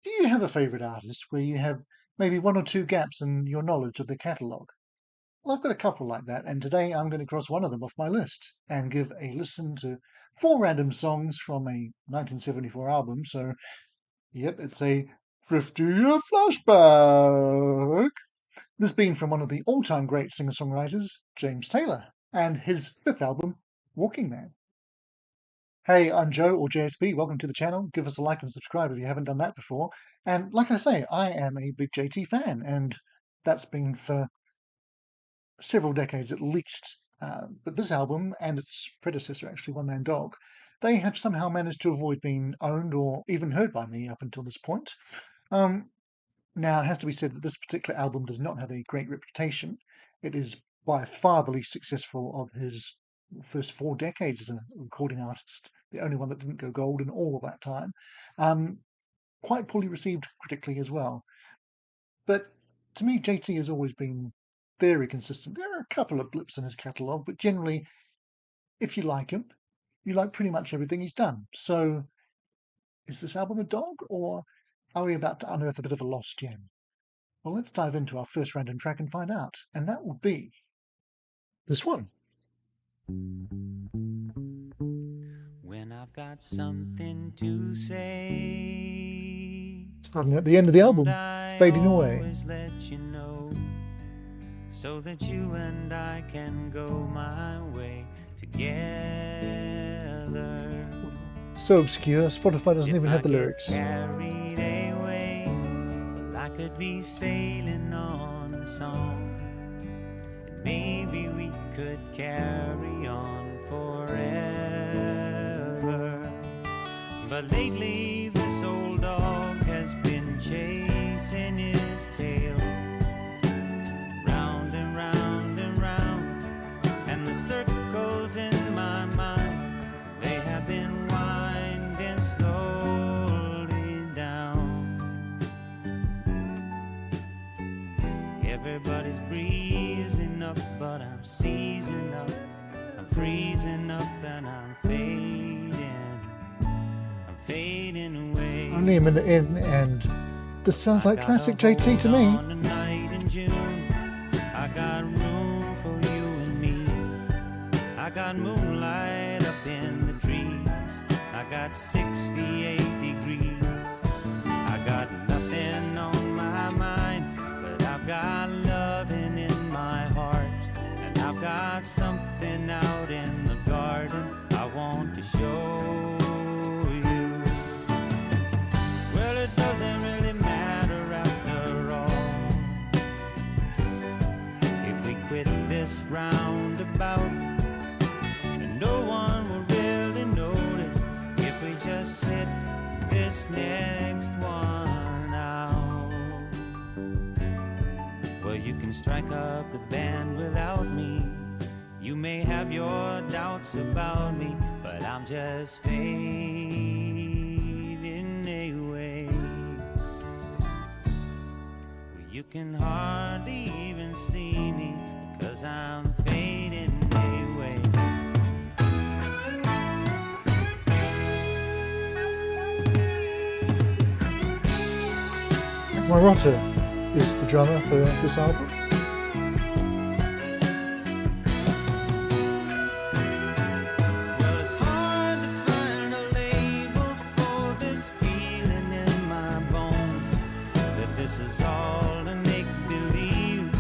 Do you have a favourite artist where you have maybe one or two gaps in your knowledge of the catalogue? Well, I've got a couple like that, and today I'm going to cross one of them off my list and give a listen to four random songs from a 1974 album. So, yep, it's a 50-year flashback. This being from one of the all-time great singer-songwriters, James Taylor, and his fifth album, Walking Man. Hey, I'm Joe or JSB. Welcome to the channel. Give us a like and subscribe if you haven't done that before. And like I say, I am a big JT fan, and that's been for several decades at least. But this album and its predecessor, actually, One Man Dog, they have somehow managed to avoid being owned or even heard by me up until this point. Now, it has to be said that this particular album does not have a great reputation. It is by far the least successful of his first 4 decades as a recording artist, the only one that didn't go gold in all of that time. Quite poorly received critically as well. But to me, JT has always been very consistent. There are a couple of blips in his catalogue, but generally, if you like him, you like pretty much everything he's done. So, is this album a dog, or are we about to unearth a bit of a lost gem? Well, let's dive into our first random track and find out. And that will be this one. When I've got something to say, Starting at the end of the album, fading away. always let you know, so that you and I can go my way together. So obscure, Spotify doesn't even have the lyrics. Carried away, well, I could be sailing on a song, and maybe we could carry on forever. But lately this old dog has been chasing his tail, round and round and round, and the circles in my mind, they have been winding slowly down. Everybody's breezing up, but I'm seizing up, I'm freezing up, and I'm fading away. Only a minute in, and this sounds like classic JT to me. On a night in June, I got room for you and me. I got moonlight up in the trees. I got 68 degrees. I got nothing on my mind, but I've got loving in my heart, and I've got something out in the garden I want to show you. Well, it doesn't really matter after all if we quit this roundabout, and no one will really notice if we just sit this next one out. Well, you can strike up the band without me. You may have your doubts about me, but I'm just fading away. Well, you can hardly even see me, because I'm fading away. Marillion is the drummer for this album. Well, it's hard to find a label for this feeling in my bones, that this is all to make believe.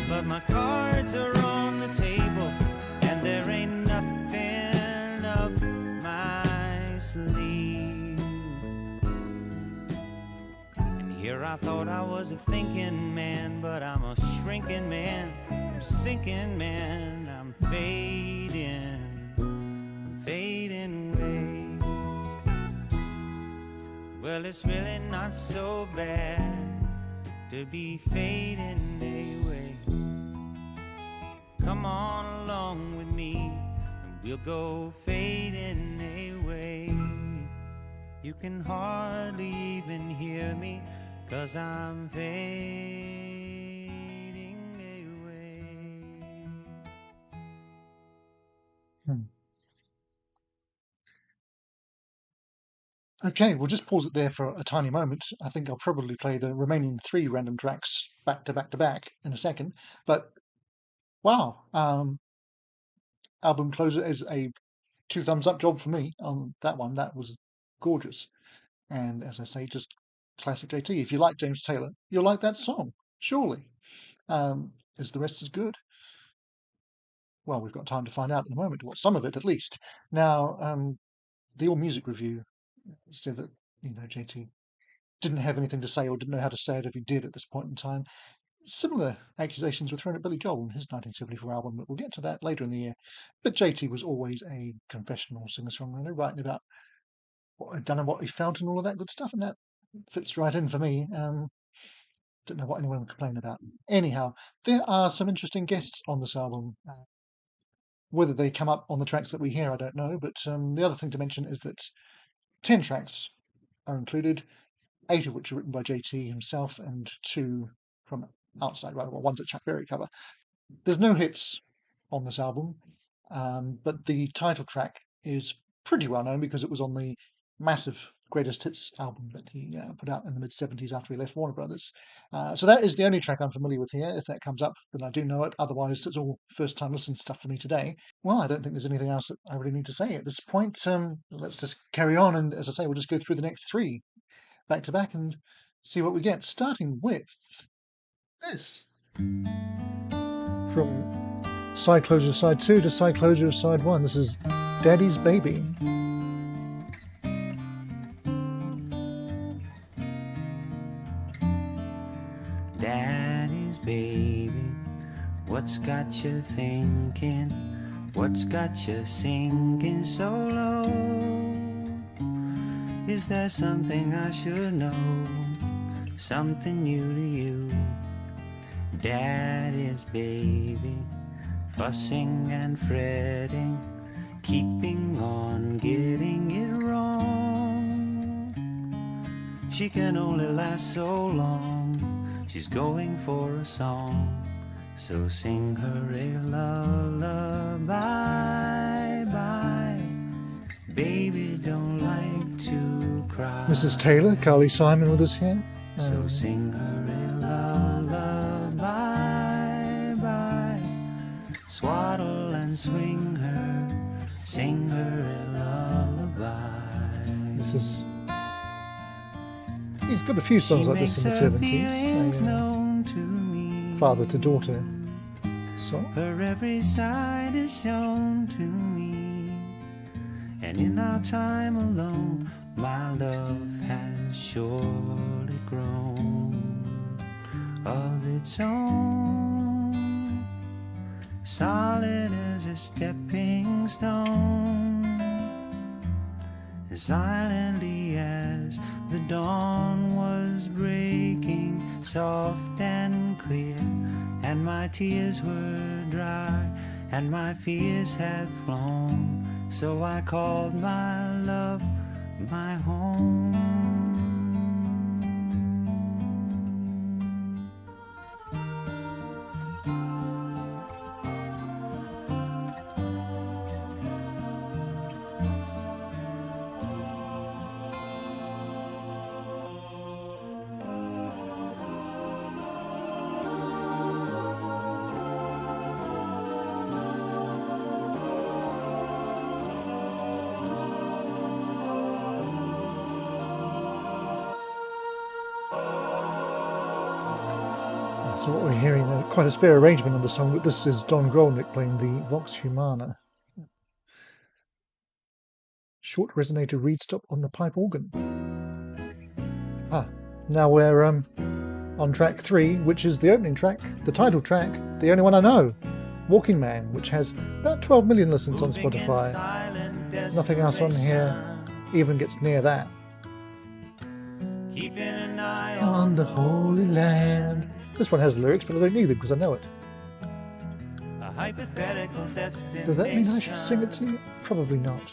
But my cards are on the table, and there ain't nothing up my sleeve. And here I thought I was a thinking man, but I'm a shrinking man, I'm sinking man, I'm fading away. Well, it's really not so bad to be fading away. Come on along with me, and we'll go fading away. You can hardly even hear me, 'cause I'm fading away. Okay, we'll just pause it there for a tiny moment. I think I'll probably play the remaining 3 random tracks back to back to back in a second. But wow, album closer is a 2 thumbs up job for me on that one. That was gorgeous. And as I say, just classic JT. If you like James Taylor, you'll like that song, surely. Is the rest as good? Well, we've got time to find out in a moment, well, some of it at least. Now, the All Music review said that, JT didn't have anything to say or didn't know how to say it if he did at this point in time. Similar accusations were thrown at Billy Joel in his 1974 album, but we'll get to that later in the year. But JT was always a confessional singer-songwriter, writing about what he'd done and what he felt and all of that good stuff, and that fits right in for me. Don't know what anyone would complain about. Anyhow, there are some interesting guests on this album. Whether they come up on the tracks that we hear, I don't know, but the other thing to mention is that 10 tracks are included, 8 of which are written by JT himself and 2 from outside, well, one's a Chuck Berry cover. There's no hits on this album, but the title track is pretty well known because it was on the massive greatest hits album that he put out in the mid-70s after he left Warner Brothers. So that is the only track I'm familiar with here. If that comes up, then I do know it. Otherwise, it's all first-time listen stuff for me today. Well, I don't think there's anything else that I really need to say at this point. Let's just carry on, and as I say, we'll just go through the next 3 back to back and see what we get, starting with this. From side closure of side 2 to side closure of side 1, this is Daddy's Baby. Daddy's baby, what's got you thinking? What's got you singing so low? Is there something I should know? Something new to you? Daddy's baby, fussing and fretting, keeping on getting it wrong. She can only last so long. She's going for a song, so sing her a lullaby. Bye. Baby don't like to cry. Mrs. Taylor, Carly Simon with us here. So sing her a lullaby. Bye. Swaddle and swing her, sing her a lullaby. This is... He's got a few songs like this in the 70s. Father to daughter song. Her every side is shown to me, and in our time alone, my love has surely grown of its own, solid as a stepping stone, as silently as the dawn was breaking, soft and clear, and my tears were dry, and my fears had flown, so I called my love my home. So what we're hearing, quite a spare arrangement on the song, but this is Don Grolnick playing the Vox Humana. Short resonator reed stop on the pipe organ. Now we're on track 3, which is the opening track, the title track, the only one I know, Walking Man, which has about 12 million listens on Spotify. Nothing else on here even gets near that. Keeping an eye On the Holy Land. This one has lyrics, but I don't need them because I know it. a hypothetical destination. Does that mean I should sing it to you? Probably not.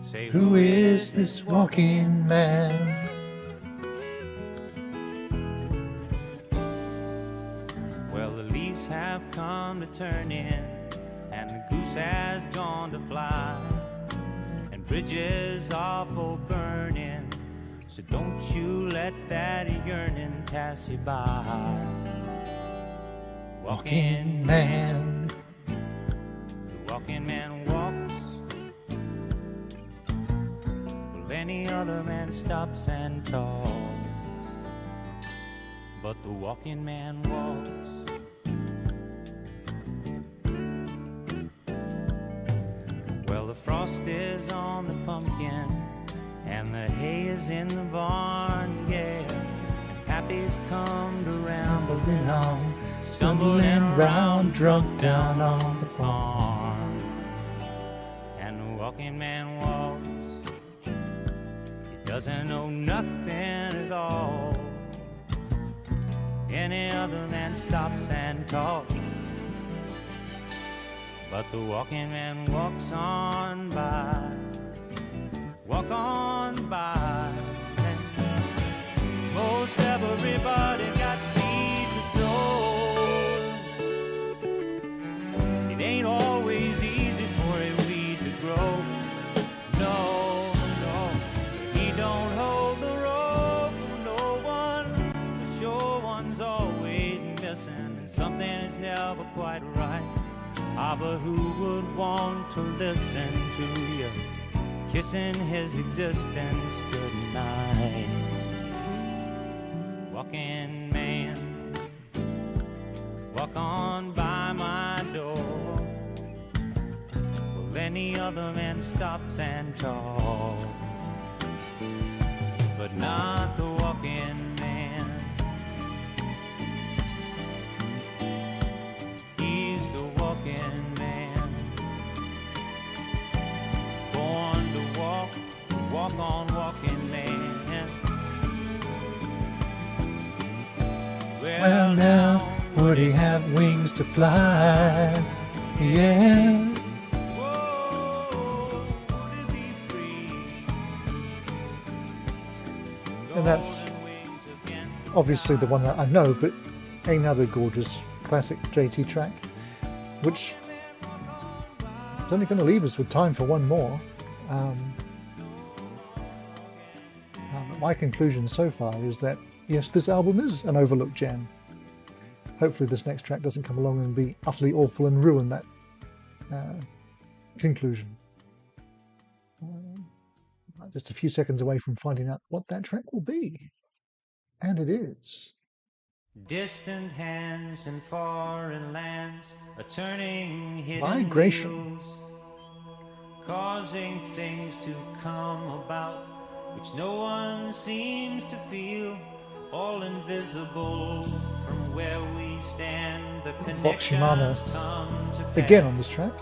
Say, Who is this walking man? Well, the leaves have come to turn in, and the goose has gone to fly, and bridge is awful burning, so don't you let that yearning pass you by. Walking man, the walking man walks, well, any other man stops and talks, but the walking man walks. Well, the frost is on the pumpkin, and the hay is in the barn, yeah. And Pappy's come to rambling on, stumbling around, drunk down on the farm. And the walking man walks, he doesn't know nothing at all. Any other man stops and talks, but the walking man walks on by, walk on by. And most everybody got seed to sow. It ain't always easy for a weed to grow. No, no, so he don't hold the rope for no one. The sure one's always missing, and something is never quite right. Ah, but who would want to listen to you kissing his existence goodnight? Walking man, walk on by my door. Well, any other man stops and talks, but not the walking man. He's the walking man, born to walk, walk on walking man. Well, now, would he have wings to fly? Yeah. Whoa, would he be free? And that's obviously the one that I know, but another gorgeous classic JT track, which is only going to leave us with time for one more. My conclusion so far is that yes, this album is an overlooked gem. Hopefully this next track doesn't come along and be utterly awful and ruin that conclusion. Just a few seconds away from finding out what that track will be. And it is. Distant hands and foreign lands are turning hidden Migration. wheels, causing things to come about which no one seems to feel. All invisible from where we stand. The Vox Humana connections come to pass. again on this track.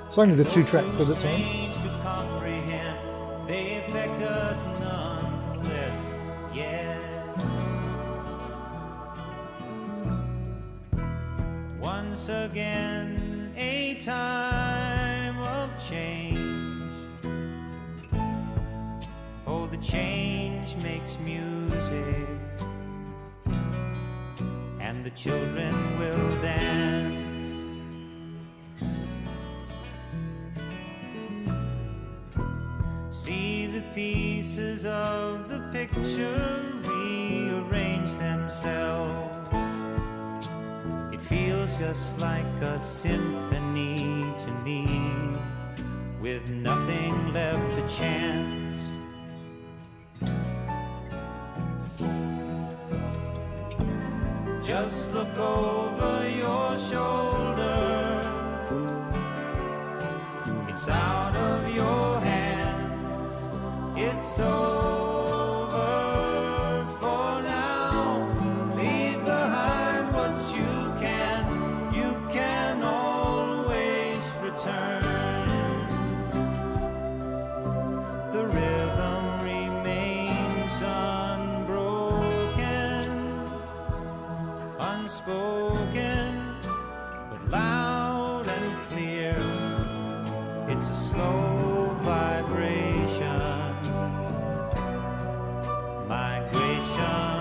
It's only the two tracks that it's on. Strange to comprehend, they affect us nonetheless. Yeah. Once again, a time of change. Oh, the change makes music, and the children will dance. See the pieces of the picture rearrange themselves. It feels just like a symphony to me, with nothing left to chance. Just look over your shoulder. It's out of your hands. It's over for now. Leave behind what you can. You can always return. The rhythm remains unspoken, but loud and clear. It's a slow vibration, migration.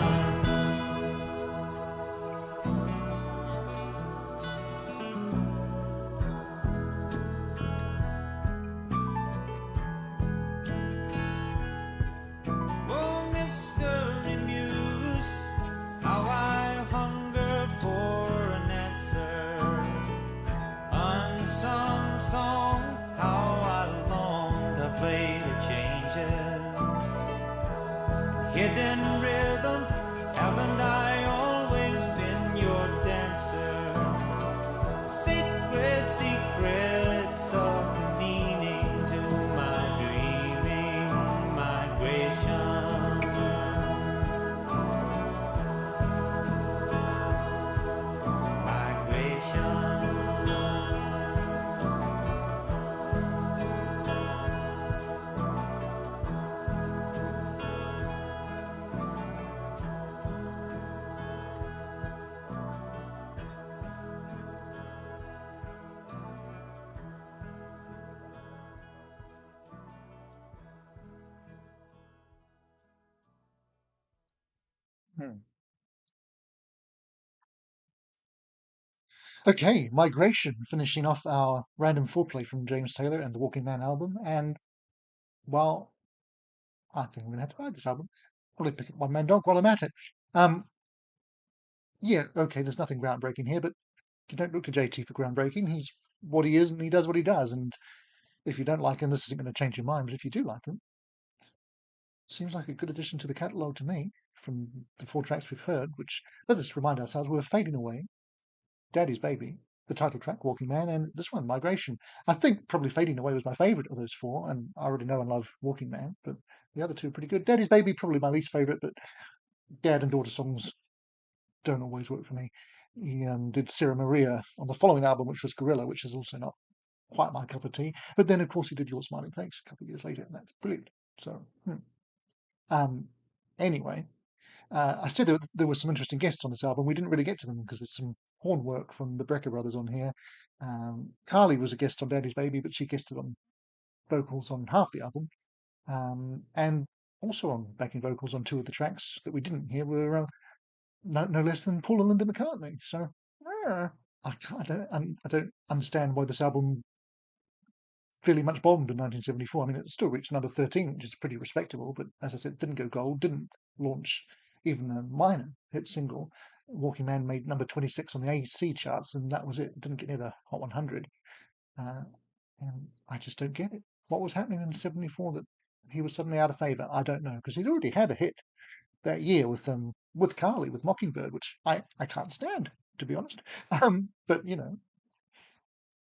hidden rhythm. Haven't I always been your dancer? Secret, secrets of the meaning to my dreaming migration. Hmm. Okay, Migration, finishing off our random foreplay from James Taylor and the Walking Man album. And, well, I think I'm going to have to buy this album. Probably pick up One Man Dog while I'm at it. Um, yeah, okay, there's nothing groundbreaking here, but you don't look to JT for groundbreaking. He's what he is and he does what he does. And if you don't like him, this isn't going to change your mind. But if you do like him, seems like a good addition to the catalogue to me from the 4 tracks we've heard, which, let us remind ourselves, we're Fading Away, Daddy's Baby, the title track, Walking Man, and this one, Migration. I think probably Fading Away was my favourite of those 4, and I already know and love Walking Man, but the other 2 are pretty good. Daddy's Baby, probably my least favourite, but dad and daughter songs don't always work for me. He did Sierra Maria on the following album, which was Gorilla, which is also not quite my cup of tea. But then, of course, he did Your Smiling Face a couple of years later, and that's brilliant. So, anyway, I said there were some interesting guests on this album. We didn't really get to them because there's some horn work from the Brecker brothers on here. Carly was a guest on Daddy's Baby, but she guested on vocals on half the album. And also on backing vocals on 2 of the tracks that we didn't hear were no less than Paul and Linda McCartney. So I don't understand why this album fairly much bombed in 1974. I mean, it still reached number 13, which is pretty respectable. But as I said, it didn't go gold, didn't launch even a minor hit single. Walking Man made number 26 on the AC charts, and that was it. It didn't get near the Hot 100. And I just don't get it. What was happening in 74 that he was suddenly out of favour? I don't know, because he'd already had a hit that year with Carly, with Mockingbird, which I can't stand, to be honest. But you know,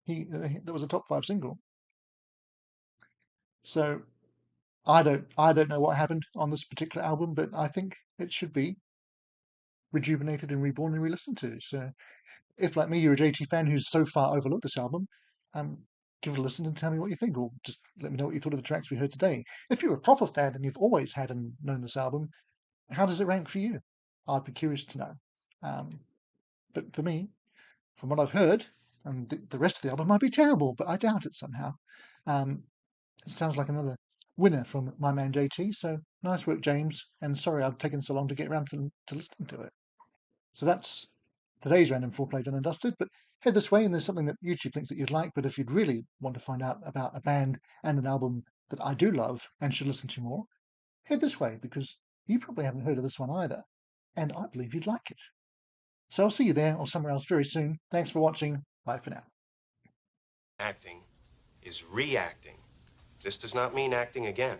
there was a top 5 single. So I don't know what happened on this particular album, but I think it should be rejuvenated and reborn and re-listened to. So if, like me, you're a JT fan who's so far overlooked this album, give it a listen and tell me what you think, or just let me know what you thought of the tracks we heard today. If you're a proper fan and you've always had and known this album, how does it rank for you? I'd be curious to know. But for me, from what I've heard, and the rest of the album might be terrible, but I doubt it somehow. It sounds like another winner from my man JT. So nice work, James. And sorry I've taken so long to get around to listening to it. So that's today's random foreplay done and dusted. But head this way, and there's something that YouTube thinks that you'd like. But if you'd really want to find out about a band and an album that I do love and should listen to more, head this way, because you probably haven't heard of this one either. And I believe you'd like it. So I'll see you there or somewhere else very soon. Thanks for watching. Bye for now. Acting is reacting. This does not mean acting again.